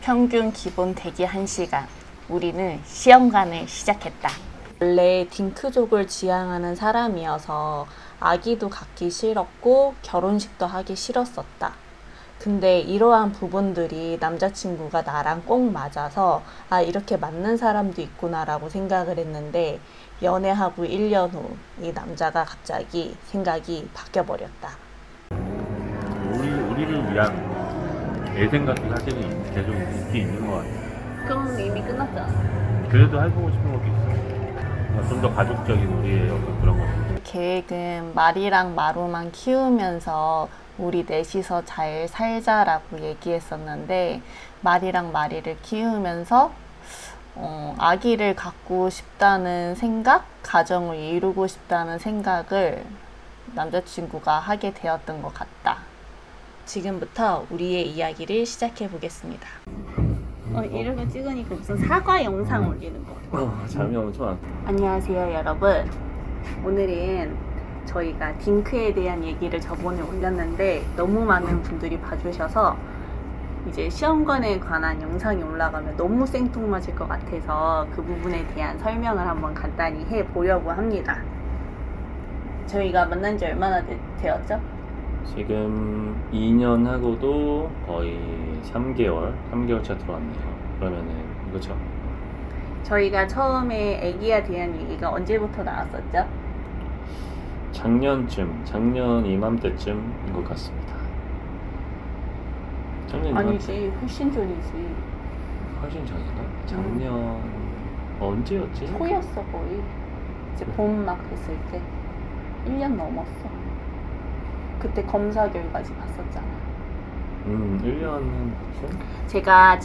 평균 기본 대기 1시간. 우리는 시험관을 시작했다. 원래 딩크족을 지향하는 사람이어서 아기도 갖기 싫었고 결혼식도 하기 싫었었다. 근데 이러한 부분들이 남자친구가 나랑 꼭 맞아서 이렇게 맞는 사람도 있구나라고 생각을 했는데 연애하고 1년 후 이 남자가 갑자기 생각이 바뀌어버렸다. 우리를 위한 애생 같은 사실이 계속 있긴 있는 것 같아요. 그럼 이미 끝났잖아. 그래도 해보고 싶은 것도 있어요. 좀 더 가족적인 우리의 어떤 그런 것. 계획은 말이랑 마루만 키우면서 우리 넷이서 잘 살자라고 얘기했었는데 말이랑 마리를 키우면서 아기를 갖고 싶다는 생각, 가정을 이루고 싶다는 생각을 남자친구가 하게 되었던 것 같다. 지금부터 우리의 이야기를 시작해 보겠습니다. 이렇게 찍으니까 무슨 사과 영상 올리는 거. 잠이 엄청 안. 안녕하세요 여러분. 오늘은 저희가 딩크에 대한 얘기를 저번에 올렸는데 너무 많은 분들이 봐주셔서 이제 시험관에 관한 영상이 올라가면 너무 생뚱맞을 것 같아서 그 부분에 대한 설명을 한번 간단히 해보려고 합니다. 저희가 만난 지 얼마나 되었죠? 지금 2년 하고도 거의 3개월 차 들어왔네요. 그러면은 그렇죠. 저희가 처음에 애기에 대한 얘기가 언제부터 나왔었죠? 작년 이맘때쯤인 것 같습니다. 작년 아니지, 훨씬 전이지. 훨씬 전인가? 작년 언제였지? 초였어 거의. 이제 봄 막 됐을 때 1년 넘었어. 그때 검사 결과지 봤었잖아. 1년은 제가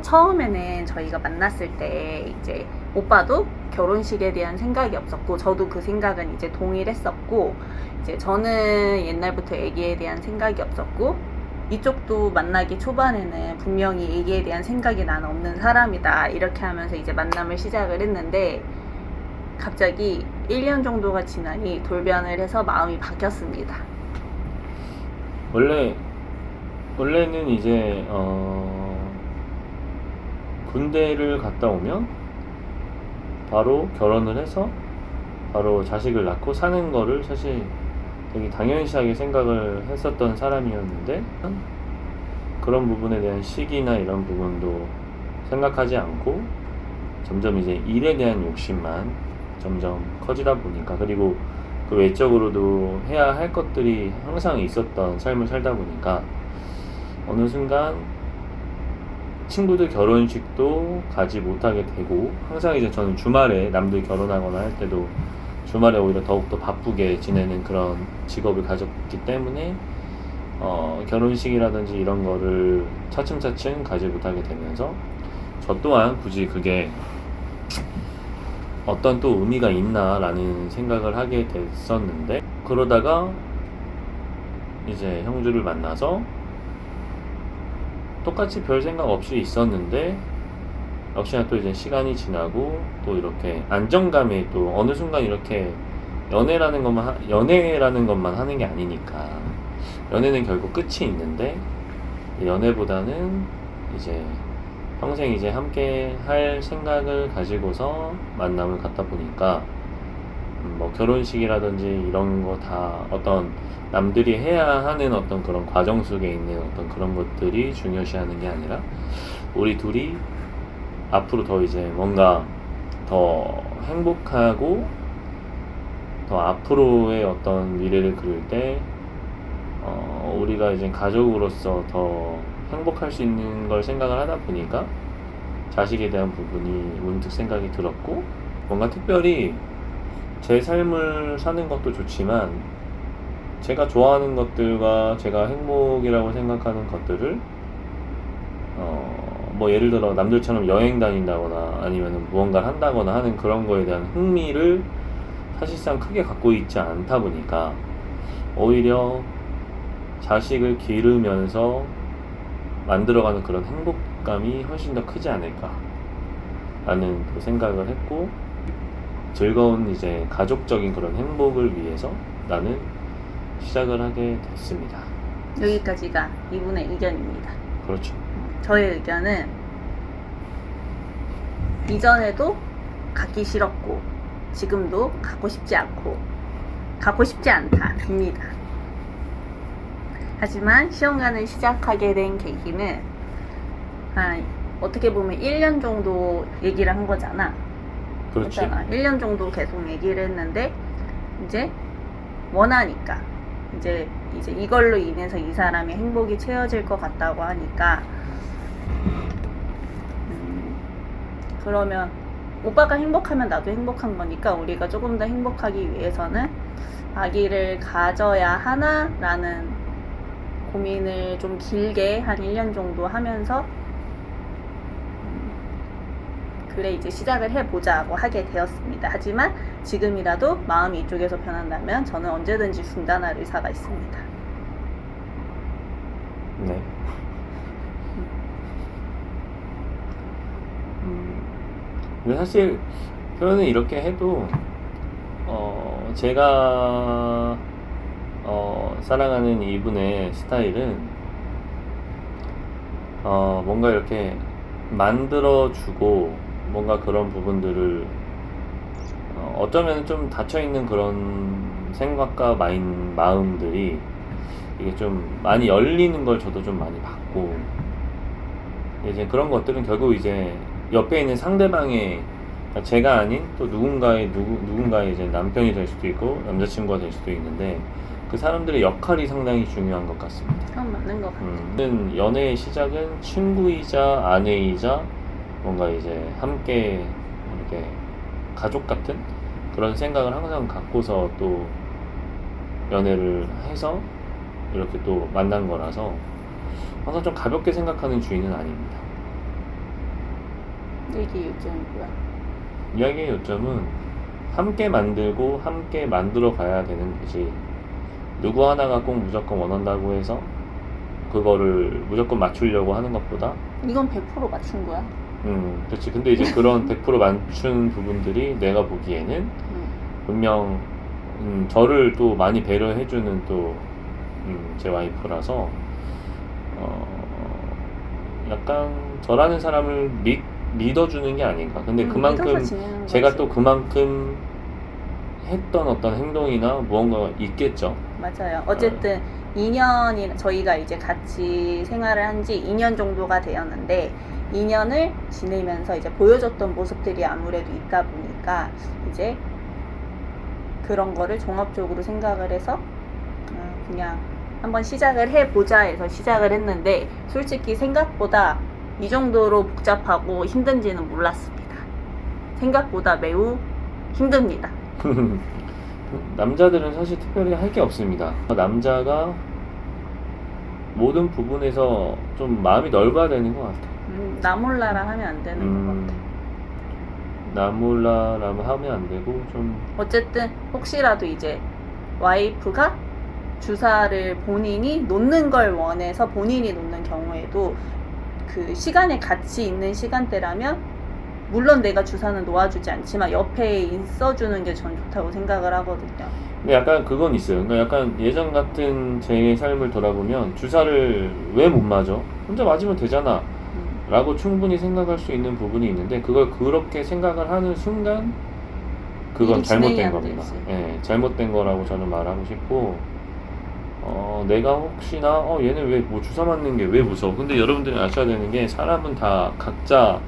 처음에는 저희가 만났을 때 이제 오빠도 결혼식에 대한 생각이 없었고 저도 그 생각은 이제 동일했었고 이제 저는 옛날부터 애기에 대한 생각이 없었고 이쪽도 만나기 초반에는 분명히 애기에 대한 생각이 나는 없는 사람이다 이렇게 하면서 이제 만남을 시작을 했는데 갑자기 1년 정도가 지나니 돌변을 해서 마음이 바뀌었습니다. 원래는 이제 군대를 갔다 오면 바로 결혼을 해서 바로 자식을 낳고 사는 거를 사실 되게 당연시하게 생각을 했었던 사람이었는데 그런 부분에 대한 시기나 이런 부분도 생각하지 않고 점점 이제 일에 대한 욕심만 점점 커지다 보니까 그리고 그 외적으로도 해야 할 것들이 항상 있었던 삶을 살다 보니까 어느 순간 친구들 결혼식도 가지 못하게 되고 항상 이제 저는 주말에 남들 결혼하거나 할 때도 주말에 오히려 더욱더 바쁘게 지내는 그런 직업을 가졌기 때문에 결혼식이라든지 이런 거를 차츰차츰 가지 못하게 되면서 저 또한 굳이 그게 어떤 또 의미가 있나 라는 생각을 하게 됐었는데 그러다가 이제 형주를 만나서 똑같이 별 생각 없이 있었는데 역시나 또 이제 시간이 지나고 또 이렇게 안정감이 또 어느 순간 이렇게 연애라는 것만 하는 게 아니니까 연애는 결국 끝이 있는데 연애보다는 이제 평생 이제 함께 할 생각을 가지고서 만남을 갖다 보니까 뭐 결혼식이라든지 이런 거 다 어떤 남들이 해야 하는 어떤 그런 과정 속에 있는 어떤 그런 것들이 중요시하는 게 아니라 우리 둘이 앞으로 더 이제 뭔가 더 행복하고 더 앞으로의 어떤 미래를 그릴 때 우리가 이제 가족으로서 더 행복할 수 있는 걸 생각을 하다 보니까 자식에 대한 부분이 문득 생각이 들었고 뭔가 특별히 제 삶을 사는 것도 좋지만 제가 좋아하는 것들과 제가 행복이라고 생각하는 것들을 뭐 예를 들어 남들처럼 여행 다닌다거나 아니면 무언가를 한다거나 하는 그런 거에 대한 흥미를 사실상 크게 갖고 있지 않다 보니까 오히려 자식을 기르면서 만들어가는 그런 행복감이 훨씬 더 크지 않을까 라는 그 생각을 했고 즐거운 이제 가족적인 그런 행복을 위해서 나는 시작을 하게 됐습니다. 여기까지가 이분의 의견입니다. 그렇죠. 저의 의견은 이전에도 갖기 싫었고 지금도 갖고 싶지 않고 갖고 싶지 않다입니다. 하지만 시험관을 시작하게 된 계기는 어떻게 보면 1년 정도 얘기를 한 거잖아. 그렇지. 했잖아. 1년 정도 계속 얘기를 했는데 이제 원하니까 이제 이걸로 인해서 이 사람의 행복이 채워질 것 같다고 하니까 그러면 오빠가 행복하면 나도 행복한 거니까 우리가 조금 더 행복하기 위해서는 아기를 가져야 하나라는 고민을 좀 길게 한 1년 정도 하면서 그래 이제 시작을 해보자고 하게 되었습니다. 하지만 지금이라도 마음이 이쪽에서 변한다면 저는 언제든지 중단할 의사가 있습니다. 네. 근데 사실 표현을 이렇게 해도 제가 사랑하는 이분의 스타일은 뭔가 이렇게 만들어주고 뭔가 그런 부분들을 어쩌면 좀 닫혀있는 그런 생각과 마음들이 이게 좀 많이 열리는 걸 저도 좀 많이 봤고, 이제 그런 것들은 결국 이제 옆에 있는 상대방의, 그러니까 제가 아닌 또 누군가의 이제 남편이 될 수도 있고 남자친구가 될 수도 있는데 그 사람들의 역할이 상당히 중요한 것 같습니다. 그건 맞는 것 같아요. 연애의 시작은 친구이자 아내이자 뭔가 이제 함께 이렇게 가족 같은 그런 생각을 항상 갖고서 또 연애를 해서 이렇게 또 만난 거라서 항상 좀 가볍게 생각하는 주의는 아닙니다. 이게 요점이 뭐야? 이야기의 요점은 함께 만들고 함께 만들어 가야 되는 거지, 누구 하나가 꼭 무조건 원한다고 해서 그거를 무조건 맞추려고 하는 것보다 이건 100% 맞춘 거야? 그렇지. 근데 이제 그런 100% 맞춘 부분들이 내가 보기에는 분명 저를 또 많이 배려해주는 또 제 와이프라서 약간 저라는 사람을 믿어주는 게 아닌가. 근데 그만큼 제가 또 그만큼 했던 어떤 행동이나 무언가가 있겠죠. 맞아요. 어쨌든 2년이 저희가 이제 같이 생활을 한 지 2년 정도가 되었는데 2년을 지내면서 이제 보여줬던 모습들이 아무래도 있다 보니까 이제 그런 거를 종합적으로 생각을 해서 그냥 한번 시작을 해보자 해서 시작을 했는데 솔직히 생각보다 이 정도로 복잡하고 힘든지는 몰랐습니다. 생각보다 매우 힘듭니다. 남자들은 사실 특별히 할 게 없습니다. 남자가 모든 부분에서 좀 마음이 넓어야 되는 것 같아. 나 몰라라 하면 안 되는 것 같아. 나 몰라라면 하면 안 되고 좀 어쨌든 혹시라도 이제 와이프가 주사를 본인이 놓는 걸 원해서 본인이 놓는 경우에도 그 시간에 같이 있는 시간대라면 물론 내가 주사는 놓아주지 않지만 옆에 있어주는 게 전 좋다고 생각을 하거든요. 근데 약간 그건 있어요. 그러니까 약간 예전 같은 제 삶을 돌아보면 주사를 왜 못 맞아? 혼자 맞으면 되잖아 라고 충분히 생각할 수 있는 부분이 있는데 그걸 그렇게 생각을 하는 순간 그건 잘못된 겁니다. 예, 잘못된 거라고 저는 말하고 싶고, 내가 혹시나 얘는 왜 뭐 주사 맞는 게 왜 무서워? 근데 여러분들이 아셔야 되는 게 사람은 다 각자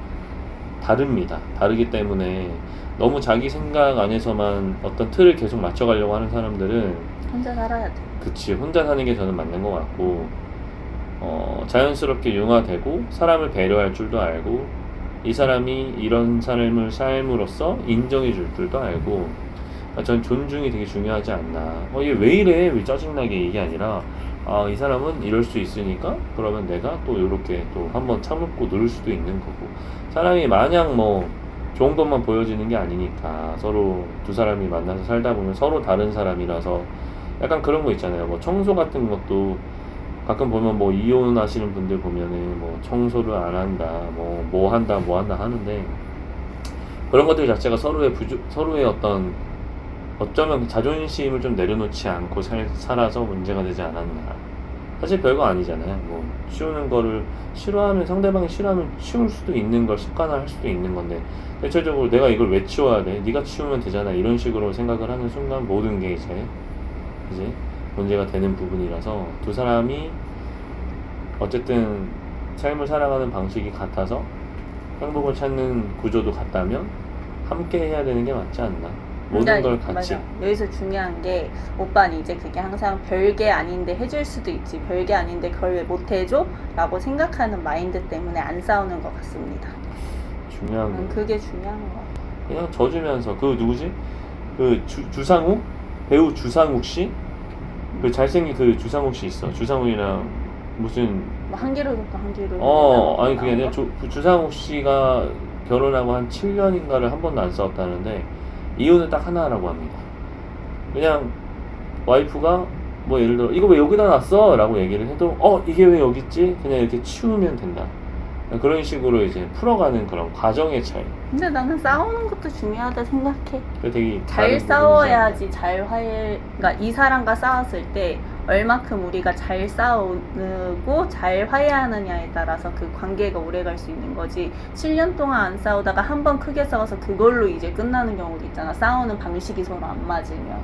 다릅니다. 다르기 때문에 너무 자기 생각 안에서만 어떤 틀을 계속 맞춰가려고 하는 사람들은 혼자 살아야 돼. 그치, 혼자 사는 게 저는 맞는 것 같고, 자연스럽게 융화되고 사람을 배려할 줄도 알고 이 사람이 이런 삶을 삶으로써 인정해 줄 줄도 알고, 전 존중이 되게 중요하지 않나. 얘 왜 이래? 왜 짜증나게? 이게 아니라 이 사람은 이럴 수 있으니까 그러면 내가 또 이렇게 또 한번 참고 누를 수도 있는 거고, 사람이 마냥 뭐 좋은 것만 보여지는 게 아니니까 서로 두 사람이 만나서 살다 보면 서로 다른 사람이라서 약간 그런 거 있잖아요. 뭐 청소 같은 것도 가끔 보면 뭐 이혼하시는 분들 보면은 뭐 청소를 안 한다, 뭐 한다 하는데 그런 것들 자체가 서로의 어떤 어쩌면 자존심을 좀 내려놓지 않고 살아서 문제가 되지 않았나. 사실 별거 아니잖아요. 뭐 치우는 거를 싫어하면 상대방이 싫어하면 치울 수도 있는 걸 습관화할 수도 있는 건데 대체적으로 내가 이걸 왜 치워야 돼? 네가 치우면 되잖아. 이런 식으로 생각을 하는 순간 모든 게 이제 문제가 되는 부분이라서 두 사람이 어쨌든 삶을 살아가는 방식이 같아서 행복을 찾는 구조도 같다면 함께 해야 되는 게 맞지 않나? 모든 걸 같이. 맞아. 여기서 중요한 게 오빠는 이제 그게 항상 별게 아닌데 해줄 수도 있지 별게 아닌데 그걸 왜 못 해줘? 라고 생각하는 마인드 때문에 안 싸우는 것 같습니다. 중요한 건 그게 중요한 것 같아. 그냥 져주면서 그 누구지? 그 주상욱? 배우 주상욱 씨? 그 잘생긴 그 주상욱 씨 있어. 주상욱이랑 무슨 뭐 한기로니까 한기로. 아니 그게 아니라 주상욱 씨가 결혼하고 한 7년인가를 한 번도 안 싸웠다는데 이유는 딱 하나라고 합니다. 그냥 와이프가 뭐 예를 들어 이거 왜 여기다 놨어? 라고 얘기를 해도 이게 왜 여기 있지? 그냥 이렇게 치우면 된다. 그런 식으로 이제 풀어가는 그런 과정의 차이. 근데 나는 싸우는 것도 중요하다 생각해. 되게 잘 싸워야지 잘 그러니까 이 사람과 싸웠을 때 얼마큼 우리가 잘 싸우고 잘 화해하느냐에 따라서 그 관계가 오래 갈 수 있는 거지. 7년 동안 안 싸우다가 한 번 크게 싸워서 그걸로 이제 끝나는 경우도 있잖아. 싸우는 방식이 서로 안 맞으면.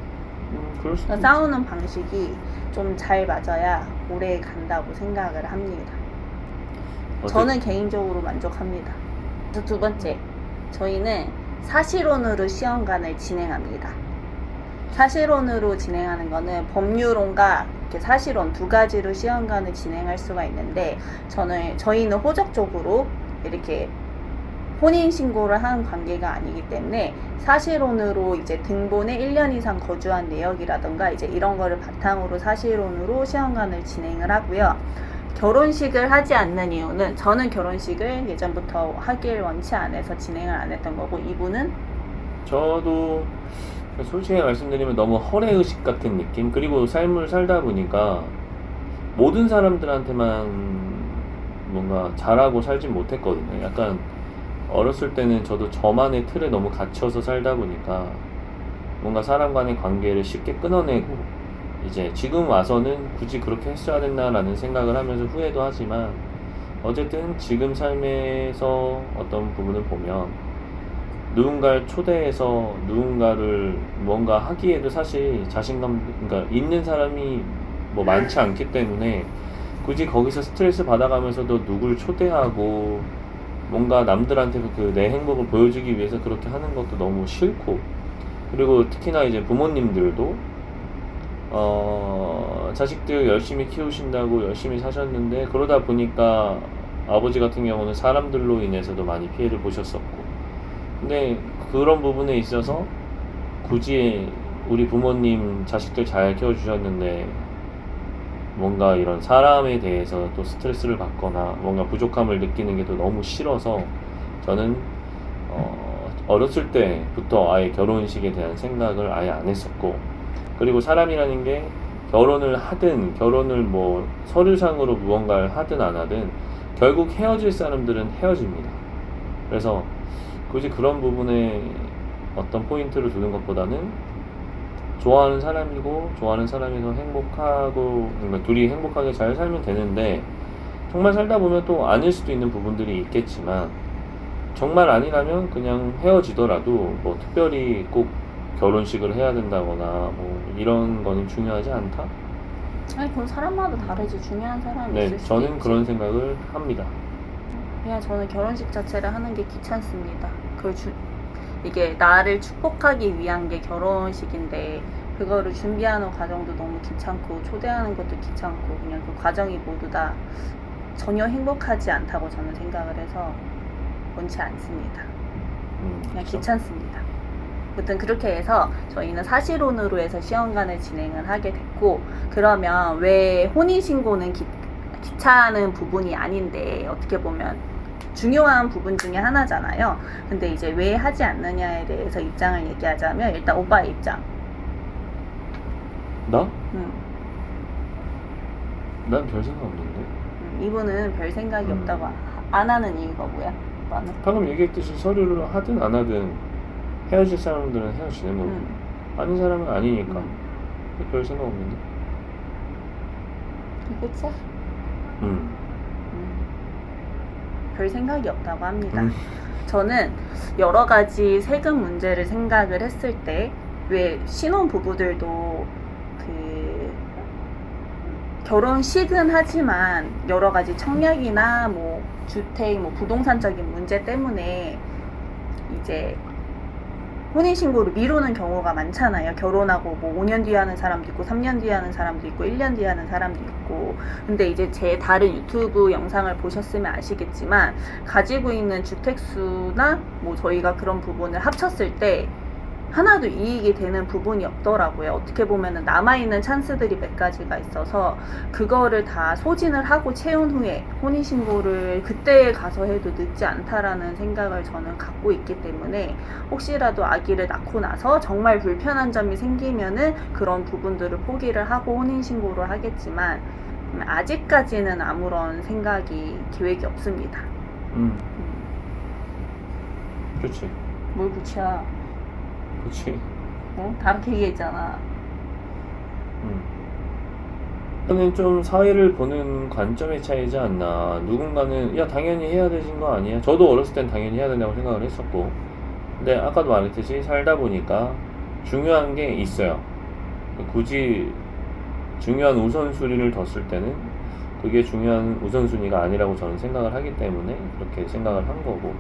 그럴 수도 그러니까 싸우는 방식이 좀 잘 맞아야 오래 간다고 생각을 합니다. 저는 개인적으로 만족합니다. 그래서 두 번째, 저희는 사실혼으로 시험관을 진행합니다. 사실혼으로 진행하는 거는 법률혼과 이렇게 사실혼 두 가지로 시험관을 진행할 수가 있는데 저희는 호적적으로 이렇게 혼인신고를 한 관계가 아니기 때문에 사실혼으로 이제 등본에 1년 이상 거주한 내역이라던가 이제 이런 거를 바탕으로 사실혼으로 시험관을 진행을 하고요. 결혼식을 하지 않는 이유는 저는 결혼식을 예전부터 하길 원치 않아서 진행을 안 했던 거고 이분은 저도 솔직히 말씀드리면 너무 허례의식 같은 느낌. 그리고 삶을 살다 보니까 모든 사람들한테만 뭔가 잘하고 살진 못했거든요. 약간 어렸을 때는 저도 저만의 틀에 너무 갇혀서 살다 보니까 뭔가 사람 간의 관계를 쉽게 끊어내고 이제 지금 와서는 굳이 그렇게 했어야 됐나라는 생각을 하면서 후회도 하지만 어쨌든 지금 삶에서 어떤 부분을 보면 누군가를 초대해서 누군가를 뭔가 하기에도 사실 자신감, 그러니까 있는 사람이 뭐 많지 않기 때문에 굳이 거기서 스트레스 받아가면서도 누굴 초대하고 뭔가 남들한테 그 내 행복을 보여주기 위해서 그렇게 하는 것도 너무 싫고 그리고 특히나 이제 부모님들도 자식들 열심히 키우신다고 열심히 사셨는데 그러다 보니까 아버지 같은 경우는 사람들로 인해서도 많이 피해를 보셨었고 근데 그런 부분에 있어서 굳이 우리 부모님 자식들 잘 키워주셨는데 뭔가 이런 사람에 대해서 또 스트레스를 받거나 뭔가 부족함을 느끼는 게 또 너무 싫어서 저는 어렸을 때부터 아예 결혼식에 대한 생각을 아예 안 했었고 그리고 사람이라는 게 결혼을 하든 결혼을 뭐 서류상으로 무언가를 하든 안 하든 결국 헤어질 사람들은 헤어집니다. 그래서 굳이 그런 부분에 어떤 포인트를 두는 것보다는 좋아하는 사람이고 좋아하는 사람이 더 행복하고 그러니까 둘이 행복하게 잘 살면 되는데 정말 살다 보면 또 아닐 수도 있는 부분들이 있겠지만 정말 아니라면 그냥 헤어지더라도 뭐 특별히 꼭 결혼식을 해야 된다거나 뭐 이런 거는 중요하지 않다? 아니 그건 사람마다 다르지. 중요한 사람이 네, 있을 수도 저는 있지. 그런 생각을 합니다. 그냥 저는 결혼식 자체를 하는 게 귀찮습니다. 이게 나를 축복하기 위한 게 결혼식인데 그거를 준비하는 과정도 너무 귀찮고 초대하는 것도 귀찮고 그냥 그 과정이 모두 다 전혀 행복하지 않다고 저는 생각을 해서 원치 않습니다. 그냥 그렇죠. 귀찮습니다. 아무튼 그렇게 해서 저희는 사실혼으로 해서 시험관을 진행을 하게 됐고 그러면 왜 혼인신고는 귀찮은 부분이 아닌데 어떻게 보면 중요한 부분 중에 하나잖아요. 근데 이제 왜 하지 않느냐에 대해서 입장을 얘기하자면 일단 오빠의 입장. 나? 음. 난 별 생각 없는데. 이분은 별 생각이 없다고 안 하는 이유가 뭐야? 오빠는? 방금 얘기했듯이 서류를 하든 안 하든 헤어질 사람들은 헤어지는 거고 아닌 사람은 아니니까 별 생각 없는데. 그쵸? 음. 별 생각이 없다고 합니다. 음. 저는 여러 가지 세금 문제를 생각을 했을 때 왜 신혼부부들도 그 결혼식은 하지만 여러 가지 청약이나 뭐 주택, 뭐 부동산적인 문제 때문에 이제 혼인신고를 미루는 경우가 많잖아요. 결혼하고 뭐 5년 뒤에 하는 사람도 있고 3년 뒤에 하는 사람도 있고 1년 뒤에 하는 사람도 있고. 근데 이제 제 다른 유튜브 영상을 보셨으면 아시겠지만 가지고 있는 주택수나 뭐 저희가 그런 부분을 합쳤을 때 하나도 이익이 되는 부분이 없더라고요. 어떻게 보면은 남아있는 찬스들이 몇 가지가 있어서 그거를 다 소진을 하고 채운 후에 혼인신고를 그때 가서 해도 늦지 않다라는 생각을 저는 갖고 있기 때문에 혹시라도 아기를 낳고 나서 정말 불편한 점이 생기면은 그런 부분들을 포기를 하고 혼인신고를 하겠지만 아직까지는 아무런 생각이 계획이 없습니다. 그렇지. 뭘 붙여? 그렇지. 다르게 얘기했잖아. 저는 좀 사회를 보는 관점의 차이지 않나. 누군가는 야 당연히 해야 되신 거 아니야? 저도 어렸을 땐 당연히 해야 된다고 생각을 했었고, 근데 아까도 말했듯이 살다 보니까 중요한 게 있어요. 굳이 중요한 우선순위를 뒀을 때는 그게 중요한 우선순위가 아니라고 저는 생각을 하기 때문에 그렇게 생각을 한 거고,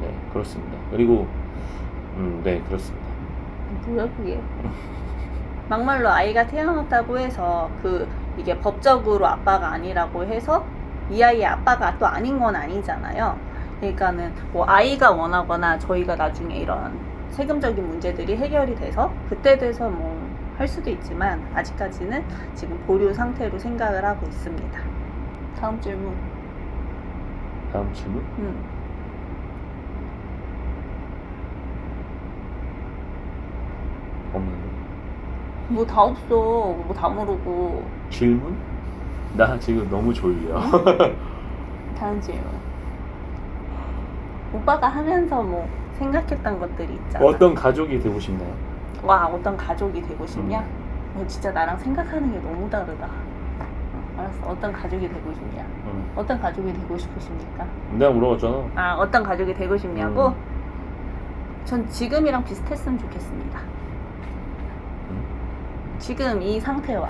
네 그렇습니다. 그리고 네 그렇습니다. 뭐야 그게? 막말로 아이가 태어났다고 해서 이게 법적으로 아빠가 아니라고 해서 이 아이의 아빠가 또 아닌 건 아니잖아요. 그러니까는 뭐 아이가 원하거나 저희가 나중에 이런 세금적인 문제들이 해결이 돼서 그때 돼서 뭐 할 수도 있지만 아직까지는 지금 보류 상태로 생각을 하고 있습니다. 다음 질문. 다음 질문? 없는데. 뭐 다 없어. 뭐 다 모르고. 질문? 나 지금 너무 졸려. 다음 질문. 오빠가 하면서 뭐 생각했던 것들이 있잖아. 어떤 가족이 되고 싶나요? 와, 어떤 가족이 되고 싶냐? 너 진짜 나랑 생각하는 게 너무 다르다. 알았어. 어떤 가족이 되고 싶냐? 어떤 가족이 되고 싶으십니까? 내가 물어봤잖아. 아, 어떤 가족이 되고 싶냐고? 전 지금이랑 비슷했으면 좋겠습니다. 지금 이 상태와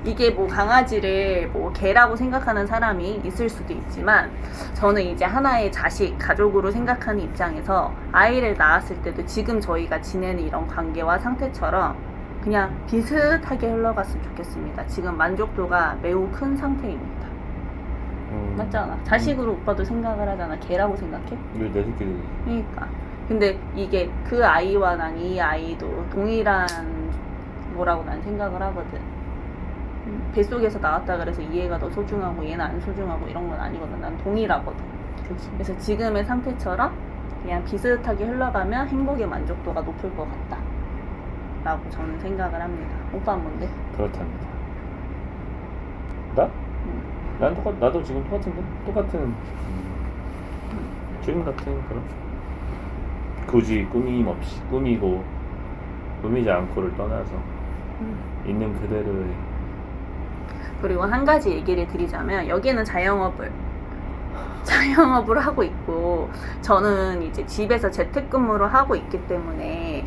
이게 뭐 강아지를 뭐 개라고 생각하는 사람이 있을 수도 있지만 저는 이제 하나의 자식, 가족으로 생각하는 입장에서 아이를 낳았을 때도 지금 저희가 지내는 이런 관계와 상태처럼 그냥 비슷하게 흘러갔으면 좋겠습니다. 지금 만족도가 매우 큰 상태입니다. 맞잖아. 자식으로 오빠도 생각을 하잖아. 개라고 생각해? 왜 내 새끼들? 그러니까. 근데 이게 그 아이와 난 이 아이도 동일한 뭐라고 난 생각을 하거든. 뱃속에서 나왔다 그래서 이 애가 더 소중하고 얘는 안 소중하고 이런 건 아니거든. 난 동일하거든. 그렇지. 그래서 지금의 상태처럼 그냥 비슷하게 흘러가면 행복의 만족도가 높을 것 같다 라고 저는 생각을 합니다. 오빠는 뭔데? 그렇답니다. 나? 난 나도 지금 똑같은데? 똑같은 지금 같은 그런 굳이 꾸미고 꾸미지 않고를 떠나서 있는 그대로의. 그리고 한 가지 얘기를 드리자면 여기는 자영업을 하고 있고 저는 이제 집에서 재택근무를 하고 있기 때문에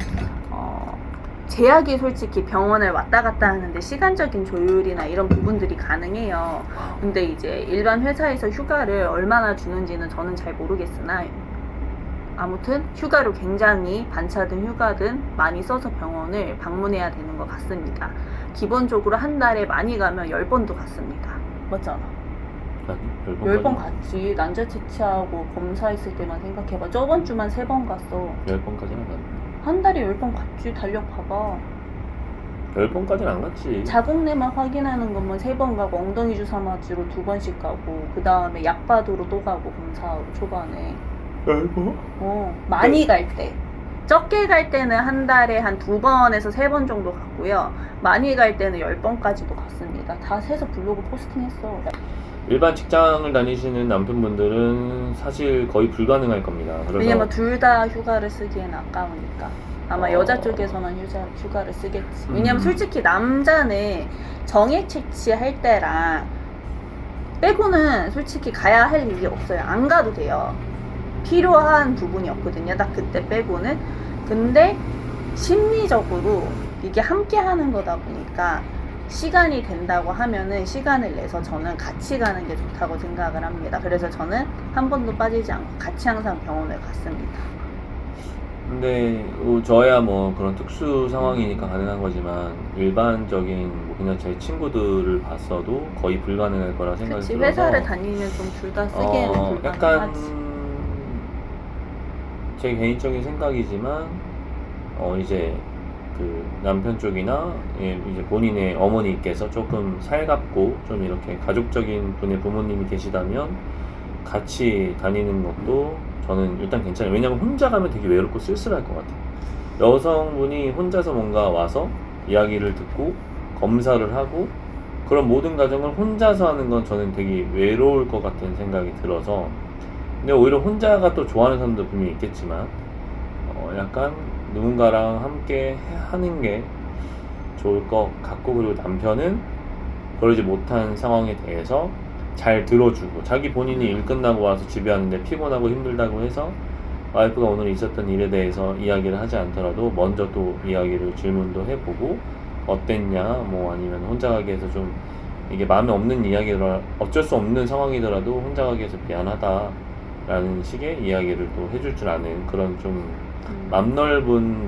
제약이 솔직히 병원을 왔다 갔다 하는데 시간적인 조율이나 이런 부분들이 가능해요. 근데 이제 일반 회사에서 휴가를 얼마나 주는지는 저는 잘 모르겠으나 아무튼 휴가를 굉장히 반차든 휴가든 많이 써서 병원을 방문해야 되는 것 같습니다. 기본적으로 한 달에 많이 가면 10번도 갔습니다. 맞잖아. 아니, 10번 갔지. 난자 채취하고 검사했을 때만 생각해봐. 저번 주만 3번 갔어. 10번까지는 안 갔네. 한 달에 10번 갔지. 달력 봐봐. 10번까지는 안 갔지. 자궁내만 확인하는 것만 3번 가고 엉덩이 주사 맞으러 2번씩 가고 그 다음에 약 받으러 또 가고 검사하러 초반에. 10번? 많이 갈 때. 적게 갈 때는 한 달에 한 2번에서 3번 정도 갔고요. 많이 갈 때는 10번까지도 갔습니다. 다 세서 블로그 포스팅했어. 일반 직장을 다니시는 남편분들은 사실 거의 불가능할 겁니다. 그래서 왜냐면 둘 다 휴가를 쓰기엔 아까우니까. 아마 여자 쪽에서만 휴가를 쓰겠지. 왜냐면 음. 솔직히 남자는 정액 채취할 때랑 빼고는 솔직히 가야 할 일이 없어요. 안 가도 돼요. 필요한 부분이 없거든요. 딱 그때 빼고는. 근데 심리적으로 이게 함께 하는 거다 보니까 시간이 된다고 하면은 시간을 내서 저는 같이 가는 게 좋다고 생각을 합니다. 그래서 저는 한 번도 빠지지 않고 같이 항상 병원을 갔습니다. 근데 저야 뭐 그런 특수 상황이니까 가능한 거지만 일반적인 뭐 그냥 제 친구들을 봤어도 거의 불가능할 거라 생각이 그치, 들어서 회사를 다니면 좀 둘 다 쓰기에는 약간 불가능하지. 제 개인적인 생각이지만 이제 그 남편 쪽이나 이제 본인의 어머니께서 조금 살갑고 좀 이렇게 가족적인 분의 부모님이 계시다면 같이 다니는 것도 저는 일단 괜찮아요. 왜냐면 혼자 가면 되게 외롭고 쓸쓸할 것 같아요. 여성분이 혼자서 뭔가 와서 이야기를 듣고 검사를 하고 그런 모든 과정을 혼자서 하는 건 저는 되게 외로울 것 같은 생각이 들어서, 근데 오히려 혼자가 또 좋아하는 사람도 분명히 있겠지만 약간 누군가랑 함께 하는 게 좋을 것 같고, 그리고 남편은 그러지 못한 상황에 대해서 잘 들어주고, 자기 본인이 일 끝나고 와서 집에 왔는데 피곤하고 힘들다고 해서 와이프가 오늘 있었던 일에 대해서 이야기를 하지 않더라도 먼저 또 이야기를 질문도 해보고 어땠냐, 뭐 아니면 혼자 가기에서 좀 이게 마음에 없는 이야기더라, 어쩔 수 없는 상황이더라도 혼자 가기에서 미안하다 라는 식의 이야기를 또 해줄 줄 아는 그런 좀 맘 넓은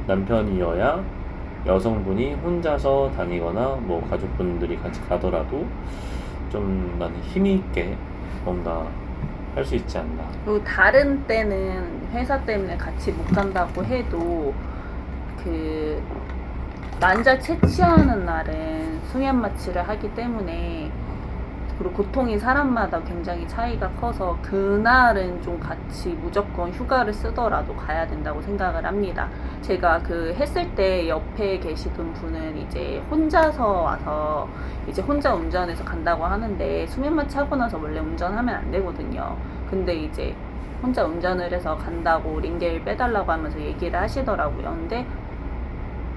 남편이어야 여성분이 혼자서 다니거나 뭐 가족분들이 같이 가더라도 좀 나는 힘이 있게 뭔가 할 수 있지 않나. 그리고 다른 때는 회사 때문에 같이 못 간다고 해도 그 난자 채취하는 날은 수면 마취를 하기 때문에, 그리고 고통이 사람마다 굉장히 차이가 커서 그날은 좀 같이 무조건 휴가를 쓰더라도 가야 된다고 생각을 합니다. 제가 그 했을 때 옆에 계시던 분은 이제 혼자서 와서 이제 혼자 운전해서 간다고 하는데, 수면 마취 하고 나서 원래 운전하면 안 되거든요. 근데 이제 혼자 운전을 해서 간다고 링겔 빼달라고 하면서 얘기를 하시더라고요. 근데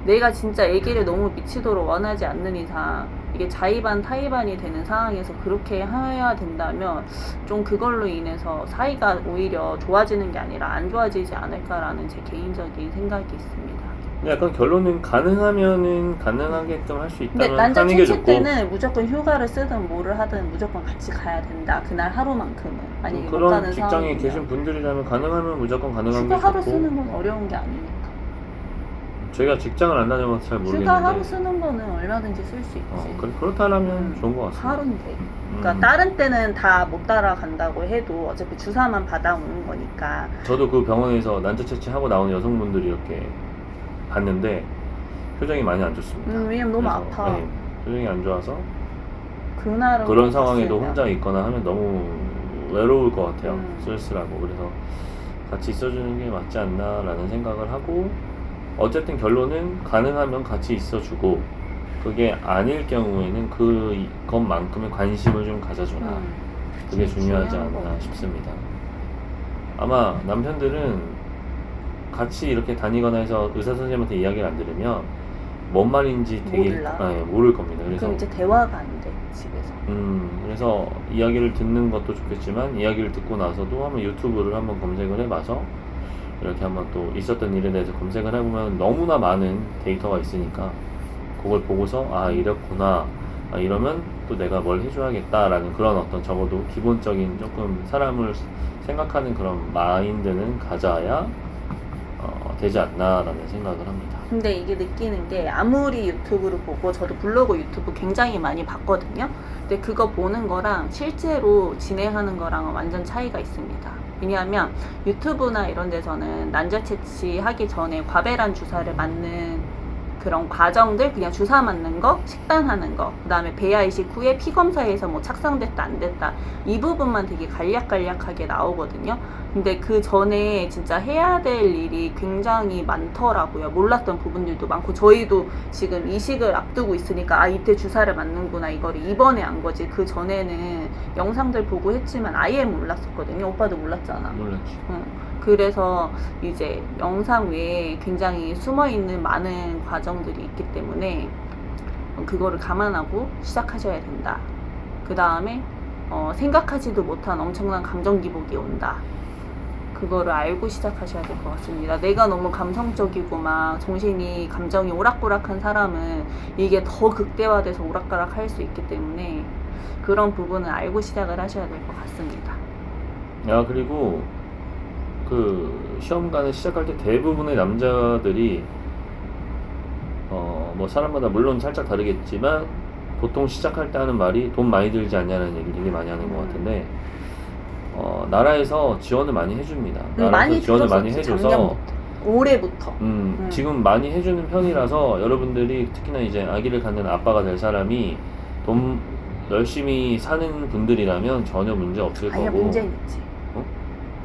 내가 진짜 애기를 너무 미치도록 원하지 않는 이상 이게 자의반 타의반이 되는 상황에서 그렇게 해야 된다면 좀 그걸로 인해서 사이가 오히려 좋아지는 게 아니라 안 좋아지지 않을까라는 제 개인적인 생각이 있습니다. 근데 약간 결론은 가능하면은 가능하게끔 할 수 근데 있다면 난자 하는 게 채취 좋고, 때는 무조건 휴가를 쓰든 뭐를 하든 무조건 같이 가야 된다. 그날 하루만큼은. 만약에 못 그런 가는 직장에 상황이면. 계신 분들이라면 가능하면 무조건 가능한 게 휴가 하루 좋고, 쓰는 건 어려운 게 아니니까. 저희가 직장을 안 다녀봐서 잘 모르겠는데 휴가 하루 쓰는 거는 얼마든지 쓸 수 있지. 그렇다면 좋은 것 같습니다. 하루인데. 그러니까 다른 때는 다 못 따라간다고 해도 어차피 주사만 받아오는 거니까. 저도 그 병원에서 난자 채취하고 나오는 여성분들이 이렇게 봤는데 표정이 많이 안 좋습니다. 왜냐면 너무 그래서, 아파. 네, 표정이 안 좋아서 그날은 그런 못 상황에도 갔으면. 혼자 있거나 하면 너무 외로울 것 같아요. 음. 쓸쓸하고. 그래서 같이 있어주는 게 맞지 않나라는 생각을 하고, 어쨌든 결론은 가능하면 같이 있어주고, 그게 아닐 경우에는 그것만큼의 관심을 좀 가져주라. 그게 중요하지 중요한 않나 거죠. 싶습니다. 아마 남편들은 같이 이렇게 다니거나 해서 의사 선생님한테 이야기를 안 들으면 뭔 말인지 되게 몰라. 모를 겁니다. 그래서 그럼 이제 대화가 안 돼, 집에서. 그래서 이야기를 듣는 것도 좋겠지만, 이야기를 듣고 나서도 한번 유튜브를 한번 검색을 해봐서 이렇게 한번 또 있었던 일에 대해서 검색을 해보면 너무나 많은 데이터가 있으니까 그걸 보고서 이랬구나, 이러면 또 내가 뭘 해줘야겠다라는 그런 어떤 적어도 기본적인 조금 사람을 생각하는 그런 마인드는 가져야 되지 않나라는 생각을 합니다. 근데 이게 느끼는 게, 아무리 유튜브를 보고, 저도 블로그 유튜브 굉장히 많이 봤거든요. 근데 그거 보는 거랑 실제로 진행하는 거랑은 완전 차이가 있습니다. 왜냐하면 유튜브나 이런 데서는 난자 채취하기 전에 과배란 주사를 맞는 그런 과정들, 그냥 주사 맞는 거, 식단하는 거, 그 다음에 배아 이식 후에 피 검사에서 뭐 착상됐다 안 됐다, 이 부분만 되게 간략간략하게 나오거든요. 근데 그 전에 진짜 해야 될 일이 굉장히 많더라고요. 몰랐던 부분들도 많고, 저희도 지금 이식을 앞두고 있으니까 이때 주사를 맞는구나, 이거를 이번에 안 거지. 그 전에는 영상들 보고 했지만 아예 몰랐었거든요. 오빠도 몰랐잖아. 몰랐지. 응. 그래서 이제 영상 외에 굉장히 숨어있는 많은 과정들이 있기 때문에 그거를 감안하고 시작하셔야 된다. 그 다음에 생각하지도 못한 엄청난 감정 기복이 온다. 그거를 알고 시작하셔야 될 것 같습니다. 내가 너무 감성적이고 막 정신이 감정이 오락부락한 사람은 이게 더 극대화돼서 오락가락 할 수 있기 때문에 그런 부분을 알고 시작을 하셔야 될 것 같습니다. 야, 그리고 그 시험관을 시작할 때 대부분의 남자들이 뭐 사람마다 물론 살짝 다르겠지만 보통 시작할 때 하는 말이 돈 많이 들지 않냐는 얘기를 되게 많이 하는 것 같은데 나라에서 지원을 많이 해줍니다. 나라에서 많이 지원을 많이 들었었지, 해줘서 작년부터. 올해부터. 지금 많이 해주는 편이라서 여러분들이 특히나 이제 아기를 갖는 아빠가 될 사람이 돈 열심히 사는 분들이라면 전혀 문제 없을 아니야, 거고. 문제는 있지. 어?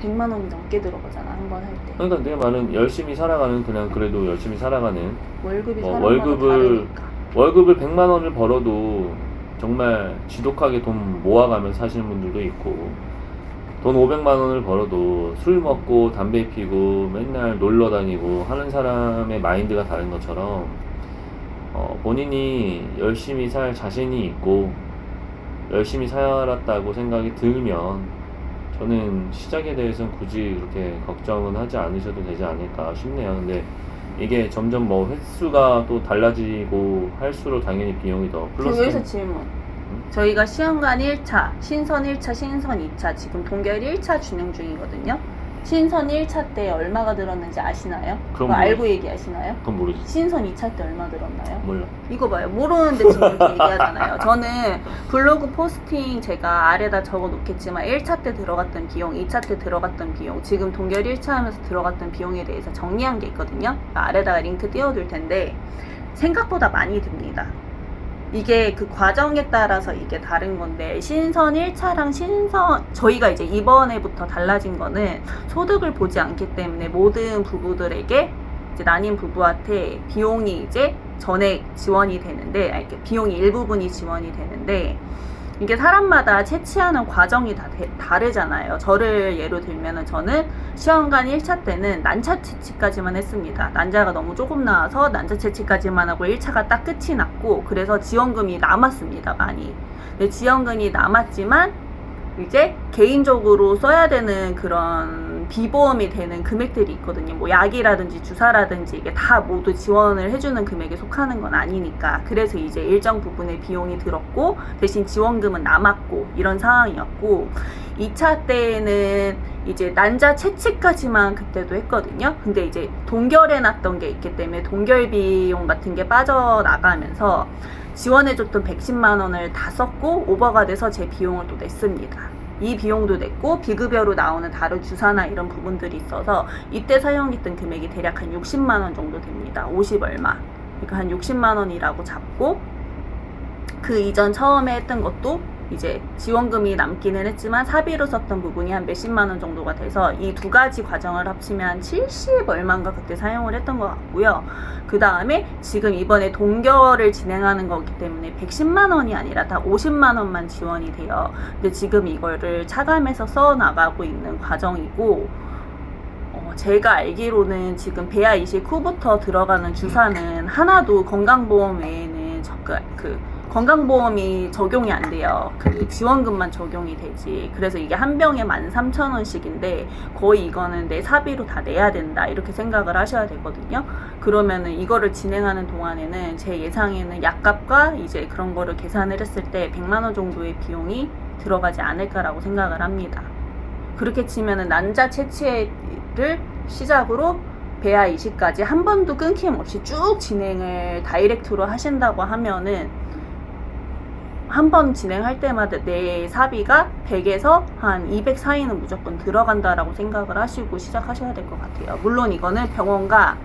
100만 원이 넘게 들어가잖아, 한 번 할 때. 그러니까 내가 말은 열심히 살아가는, 그냥 그래도 열심히 살아가는 월급이 뭐 사람마다 다르니까. 월급을 100만 원을 벌어도 정말 지독하게 돈 모아가면서 사시는 분들도 있고, 돈 500만 원을 벌어도 술 먹고 담배 피고 맨날 놀러 다니고 하는 사람의 마인드가 다른 것처럼 본인이 열심히 살 자신이 있고 열심히 살았다고 생각이 들면 저는 시작에 대해서는 굳이 그렇게 걱정은 하지 않으셔도 되지 않을까 싶네요. 근데 이게 점점 뭐 횟수가 또 달라지고 할수록 당연히 비용이 더 플러스. 여기서 질문. 저희가 시험관 1차, 신선 1차, 신선 2차, 지금 동결 1차 진행 중이거든요. 신선 1차 때 얼마가 들었는지 아시나요? 그거 그건 알고 얘기하시나요? 그건 모르지. 신선 2차 때 얼마 들었나요? 몰라. 이거 봐요. 모르는데 지금 이렇게 얘기하잖아요. 저는 블로그 포스팅 제가 아래다 적어 놓겠지만 1차 때 들어갔던 비용, 2차 때 들어갔던 비용, 지금 동결 1차 하면서 들어갔던 비용에 대해서 정리한 게 있거든요. 아래다가 링크 띄워둘 텐데 생각보다 많이 듭니다. 이게 그 과정에 따라서 이게 다른 건데, 신선 1차랑 저희가 이제 이번에부터 달라진 거는 소득을 보지 않기 때문에 모든 부부들에게 이제 난임 부부한테 비용이 이제 전액 지원이 되는데, 이렇게 비용이 일부분이 지원이 되는데, 이게 사람마다 채취하는 과정이 다 다르잖아요. 저를 예로 들면은 저는 시험관 1차 때는 난자 채취까지만 했습니다. 난자가 너무 조금 나와서 난자 채취까지만 하고 1차가 딱 끝이 났고, 그래서 지원금이 남았습니다, 많이. 근데 지원금이 남았지만 이제 개인적으로 써야 되는 그런 비보험이 되는 금액들이 있거든요. 뭐 약이라든지 주사라든지 이게 다 모두 지원을 해주는 금액에 속하는 건 아니니까. 그래서 이제 일정 부분의 비용이 들었고 대신 지원금은 남았고 이런 상황이었고, 2차 때에는 이제 난자 채취까지만 그때도 했거든요. 근데 이제 동결해놨던 게 있기 때문에 동결 비용 같은 게 빠져나가면서 지원해줬던 110만 원을 다 썼고 오버가 돼서 제 비용을 또 냈습니다. 이 비용도 냈고 비급여로 나오는 다른 주사나 이런 부분들이 있어서 이때 사용했던 금액이 대략 한 60만 원 정도 됩니다. 50 얼마. 그러니까 한 60만 원이라고 잡고, 그 이전 처음에 했던 것도 이제 지원금이 남기는 했지만 사비로 썼던 부분이 한 몇십만 원 정도가 돼서 이 두 가지 과정을 합치면 70 얼마인가 그때 사용을 했던 것 같고요. 그 다음에 지금 이번에 동결을 진행하는 거기 때문에 110만 원이 아니라 다 50만 원만 지원이 돼요. 근데 지금 이거를 차감해서 써 나가고 있는 과정이고, 제가 알기로는 지금 배아 이식 후부터 들어가는 주사는 하나도 건강보험 외에는 건강보험이 적용이 안 돼요. 그 지원금만 적용이 되지. 그래서 이게 한 병에 13,000원씩인데 거의 이거는 내 사비로 다 내야 된다 이렇게 생각을 하셔야 되거든요. 그러면은 이거를 진행하는 동안에는 제 예상에는 약값과 이제 그런 거를 계산을 했을 때 100만 원 정도의 비용이 들어가지 않을까라고 생각을 합니다. 그렇게 치면은 난자 채취를 시작으로 배아 이식까지 한 번도 끊김없이 쭉 진행을 다이렉트로 하신다고 하면은 한 번 진행할 때마다 내 사비가 100에서 한 200 사이는 무조건 들어간다라고 생각을 하시고 시작하셔야 될 것 같아요. 물론 이거는 병원과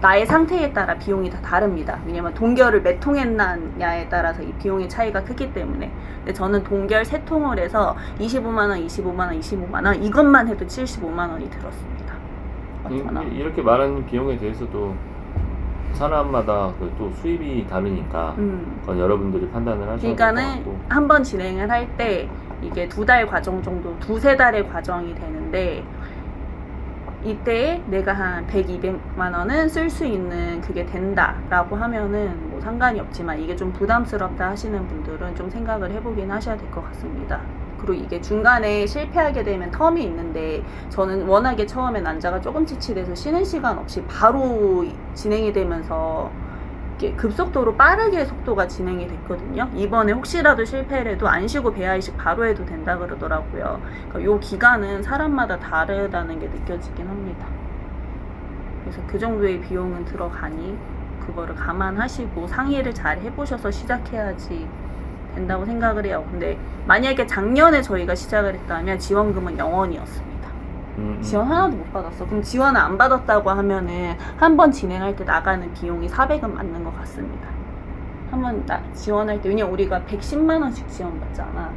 나의 상태에 따라 비용이 다 다릅니다. 왜냐면 동결을 몇 통 했느냐에 따라서 이 비용의 차이가 크기 때문에. 근데 저는 동결 3통을 해서 25만원, 25만원, 25만원 이것만 해도 75만원이 들었습니다. 맞잖아. 이렇게 말하는 비용에 대해서도 사람마다 그 또 수입이 다르니까 그건 여러분들이 판단을 하셔야 될 것 그러니까는 같고. 한 번 진행을 할 때 이게 2달 과정 정도, 2-3달의 과정이 되는데 이때에 내가 한 100, 200만 원은 쓸 수 있는 그게 된다라고 하면은 뭐 상관이 없지만 이게 좀 부담스럽다 하시는 분들은 좀 생각을 해보긴 하셔야 될 것 같습니다. 그리고 이게 중간에 실패하게 되면 텀이 있는데 저는 워낙에 처음에 난자가 조금 지치돼서 쉬는 시간 없이 바로 진행이 되면서 이렇게 급속도로 빠르게 속도가 진행이 됐거든요. 이번에 혹시라도 실패를 해도 안 쉬고 배아이식 바로 해도 된다 그러더라고요. 그러니까 이 기간은 사람마다 다르다는 게 느껴지긴 합니다. 그래서 그 정도의 비용은 들어가니 그거를 감안하시고 상의를 잘 해보셔서 시작해야지 된다고 생각을 해요. 근데 만약에 작년에 저희가 시작을 했다면 지원금은 0원이었습니다. 지원 하나도 못 받았어. 그럼 지원을 안 받았다고 하면은 한 번 진행할 때 나가는 비용이 400은 맞는 것 같습니다. 한 번 지원할 때, 왜냐면 우리가 110만 원씩 지원받잖아.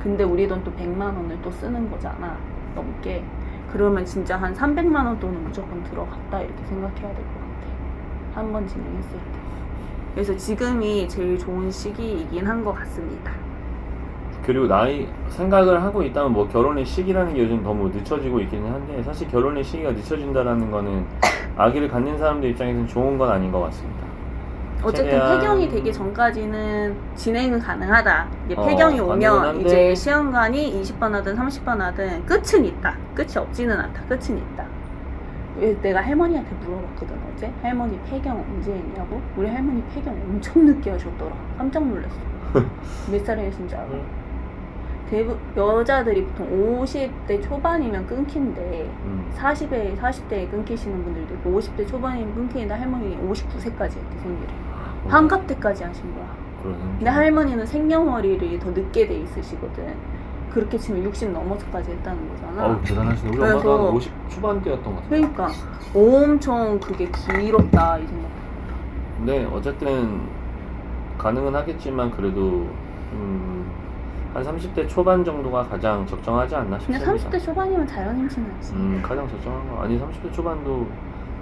근데 우리 돈 또 100만 원을 또 쓰는 거잖아. 넘게. 그러면 진짜 한 300만 원 돈은 무조건 들어갔다 이렇게 생각해야 될 것 같아. 한 번 진행했을 때. 그래서 지금이 제일 좋은 시기이긴 한 것 같습니다. 그리고 나이 생각을 하고 있다면 뭐 결혼의 시기라는 게 요즘 너무 늦춰지고 있기는 한데 사실 결혼의 시기가 늦춰진다라는 거는 아기를 갖는 사람들 입장에서는 좋은 건 아닌 것 같습니다. 어쨌든 최대한 폐경이 되기 전까지는 진행은 가능하다. 이제 폐경이 오면 가능한데 이제 시험관이 20번 하든 30번 하든 끝은 있다. 끝이 없지는 않다. 끝은 있다. 왜 내가 할머니한테 물어봤거든 어제. 할머니 폐경 언제 했냐고. 우리 할머니 폐경 엄청 늦게 하셨더라. 깜짝 놀랐어. 몇 살에 하신 줄 알아? 여자들이 보통 50대 초반이면 끊긴데 40대에 끊기시는 분들도 있고 50대 초반이면 끊기는데 할머니 59세까지 했대 생리를. 환갑 때까지 하신 거야. 근데 할머니는 생년월일이 더 늦게 돼 있으시거든. 그렇게 치면 60 넘어서까지 했다는 거잖아. 어우 대단하시네. 우리 엄마도 한 50 초반대였던 것 같아요. 그러니까 엄청 그게 길었다 이 생각. 근데 어쨌든 가능은 하겠지만 그래도 한 30대 초반 정도가 가장 적정하지 않나 싶습니다. 근데 30대 초반이면 자연 임신하지. 가장 적정한 거. 아니 30대 초반도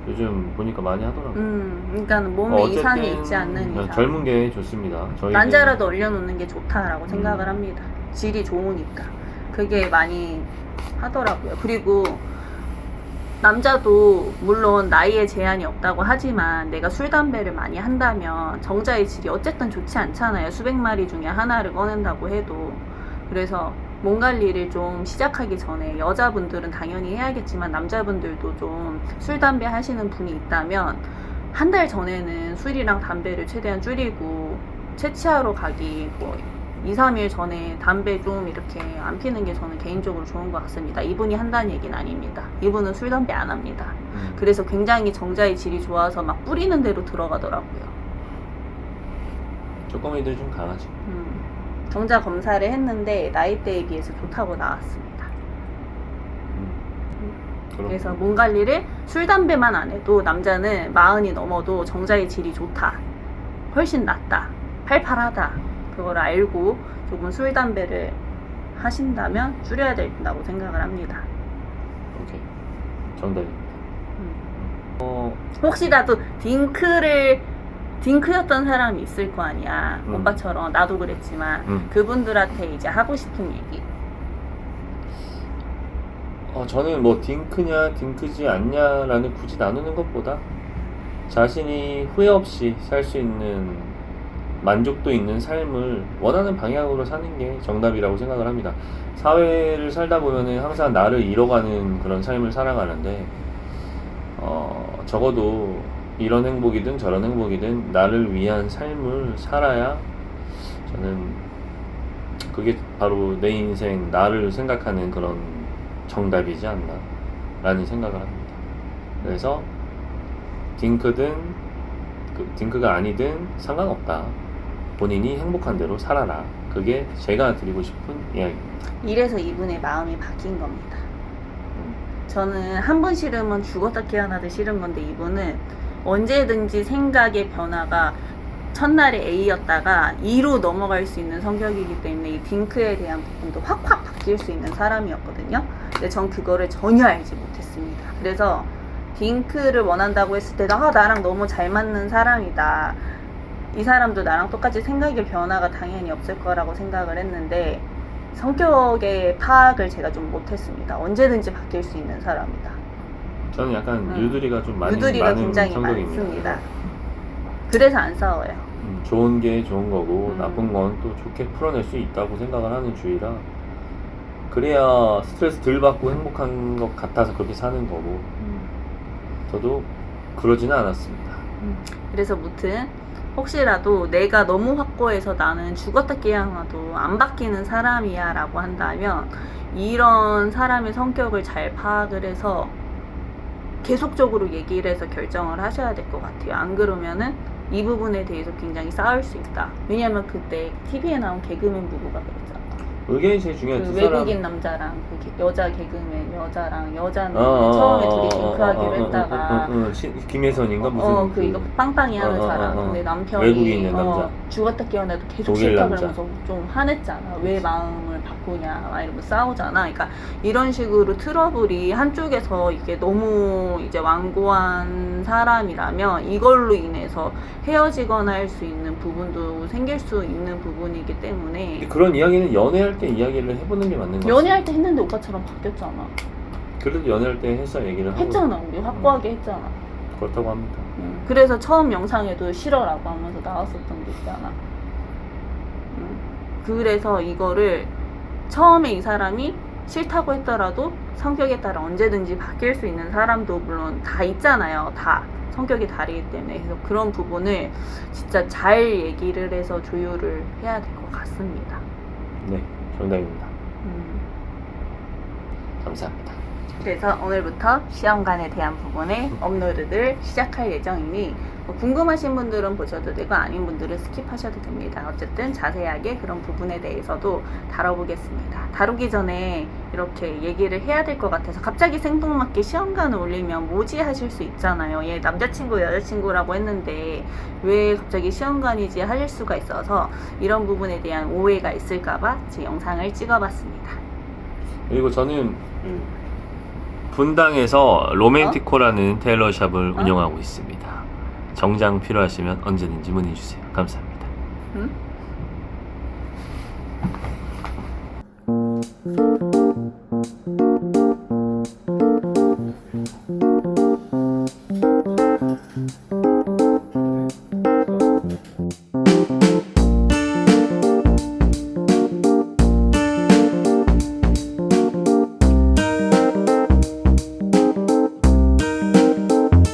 요즘 보니까 많이 하더라고요. 그러니까 몸에 이상이 있지 않는 이상. 젊은 게 좋습니다. 난자라도 얼려놓는 게 좋다라고 생각을 합니다. 질이 좋으니까. 그게 많이 하더라고요. 그리고 남자도 물론 나이에 제한이 없다고 하지만 내가 술, 담배를 많이 한다면 정자의 질이 어쨌든 좋지 않잖아요. 수백 마리 중에 하나를 꺼낸다고 해도. 그래서 몸 관리를 좀 시작하기 전에 여자분들은 당연히 해야겠지만 남자분들도 좀 술, 담배 하시는 분이 있다면 한 달 전에는 술이랑 담배를 최대한 줄이고 채취하러 가기 뭐 2, 3일 전에 담배 좀 이렇게 안 피는 게 저는 개인적으로 좋은 것 같습니다. 이분이 한다는 얘기는 아닙니다. 이분은 술, 담배 안 합니다. 그래서 굉장히 정자의 질이 좋아서 막 뿌리는 대로 들어가더라고요. 조금이들 좀 강하지. 정자 검사를 했는데 나이대에 비해서 좋다고 나왔습니다. 그래서 몸 관리를 술, 담배만 안 해도 남자는 40이 넘어도 정자의 질이 좋다. 훨씬 낫다. 팔팔하다. 그걸 알고 조금 술, 담배를 하신다면 줄여야 된다고 생각을 합니다. 오케이. 정답입니다. 혹시라도 딩크였던 사람이 있을 거 아니야. 오빠처럼 나도 그랬지만 그분들한테 이제 하고 싶은 얘기. 저는 뭐 딩크냐 딩크지 않냐라는 굳이 나누는 것보다 자신이 후회 없이 살 수 있는 만족도 있는 삶을 원하는 방향으로 사는 게 정답이라고 생각을 합니다. 사회를 살다 보면은 항상 나를 잃어가는 그런 삶을 살아가는데 적어도 이런 행복이든 저런 행복이든 나를 위한 삶을 살아야 저는 그게 바로 내 인생 나를 생각하는 그런 정답이지 않나 라는 생각을 합니다. 그래서 딩크든 딩크가 아니든 상관없다. 본인이 행복한 대로 살아라. 그게 제가 드리고 싶은 이야기입니다. 이래서 이분의 마음이 바뀐 겁니다. 저는 한 번 싫으면 죽었다 깨어나도 싫은 건데 이분은 언제든지 생각의 변화가 첫날에 A였다가 E로 넘어갈 수 있는 성격이기 때문에 이 딩크에 대한 부분도 확확 바뀔 수 있는 사람이었거든요. 근데 전 그거를 전혀 알지 못했습니다. 그래서 딩크를 원한다고 했을 때도 나랑 너무 잘 맞는 사람이다. 이 사람도 나랑 똑같이 생각의 변화가 당연히 없을 거라고 생각을 했는데 성격의 파악을 제가 좀 못했습니다. 언제든지 바뀔 수 있는 사람이다. 저는 약간 유두리가 좀 많이 유두리가 많은 굉장히 성격입니다. 많습니다. 그래서 안 싸워요. 좋은 게 좋은 거고 음. 나쁜 건 또 좋게 풀어낼 수 있다고 생각을 하는 주의라 그래야 스트레스 덜 받고 행복한 것 같아서 그렇게 사는 거고 저도 그러지는 않았습니다. 그래서 무튼 혹시라도 내가 너무 확고해서 나는 죽었다 깨어나도 안 바뀌는 사람이야 라고 한다면 이런 사람의 성격을 잘 파악을 해서 계속적으로 얘기를 해서 결정을 하셔야 될 것 같아요. 안 그러면은 이 부분에 대해서 굉장히 싸울 수 있다. 왜냐면 그때 TV에 나온 개그맨 부부가 그랬잖아. 의견이 제일 중요한 그 두 사람. 외국인 남자랑 그 여자 개그맨 여자랑 여자는 처음에 둘이 링크하기로 했다가 김혜선인가 무슨 그 이거 빵빵이 하는 사람 근데 남편이 외국인의 남자. 죽었다 깨어나도 계속 독일 싫다 남자. 그러면서 좀 화냈잖아. 왜 마음을 바꾸냐 막 이러면서 싸우잖아. 그러니까 이런 식으로 트러블이 한쪽에서 이게 너무 이제 완고한 사람이라면 이걸로 인해서 헤어지거나 할 수 있는 부분도 생길 수 있는 부분이기 때문에 그런 이야기는 연애할 때 이야기를 해보는 게 맞는 것 같아요. 연애할 때 했는데 오빠처럼 바뀌었잖아. 그래도 연애할 때 해서 얘기를 하고 했잖아. 우리 확고하게 했잖아. 그렇다고 합니다. 그래서 처음 영상에도 싫어라고 하면서 나왔었던 게 있잖아. 그래서 이거를 처음에 이 사람이 싫다고 했더라도 성격에 따라 언제든지 바뀔 수 있는 사람도 물론 다 있잖아요. 다 성격이 다르기 때문에. 그래서 그런 부분을 진짜 잘 얘기를 해서 조율을 해야 될 것 같습니다. 네, 정답입니다. 감사합니다. 그래서 오늘부터 시험관에 대한 부분의 업로드를 시작할 예정이니 뭐 궁금하신 분들은 보셔도 되고 아닌 분들은 스킵하셔도 됩니다. 어쨌든 자세하게 그런 부분에 대해서도 다뤄보겠습니다. 다루기 전에 이렇게 얘기를 해야 될 것 같아서 갑자기 생뚱맞게 시험관을 올리면 뭐지 하실 수 있잖아요. 얘 남자친구 여자친구라고 했는데 왜 갑자기 시험관이지 하실 수가 있어서 이런 부분에 대한 오해가 있을까봐 제 영상을 찍어봤습니다. 그리고 저는 분당에서 로맨티코라는 테일러샵을 운영하고 있습니다. 정장 필요하시면 언제든지 문의주세요. 감사합니다. 응?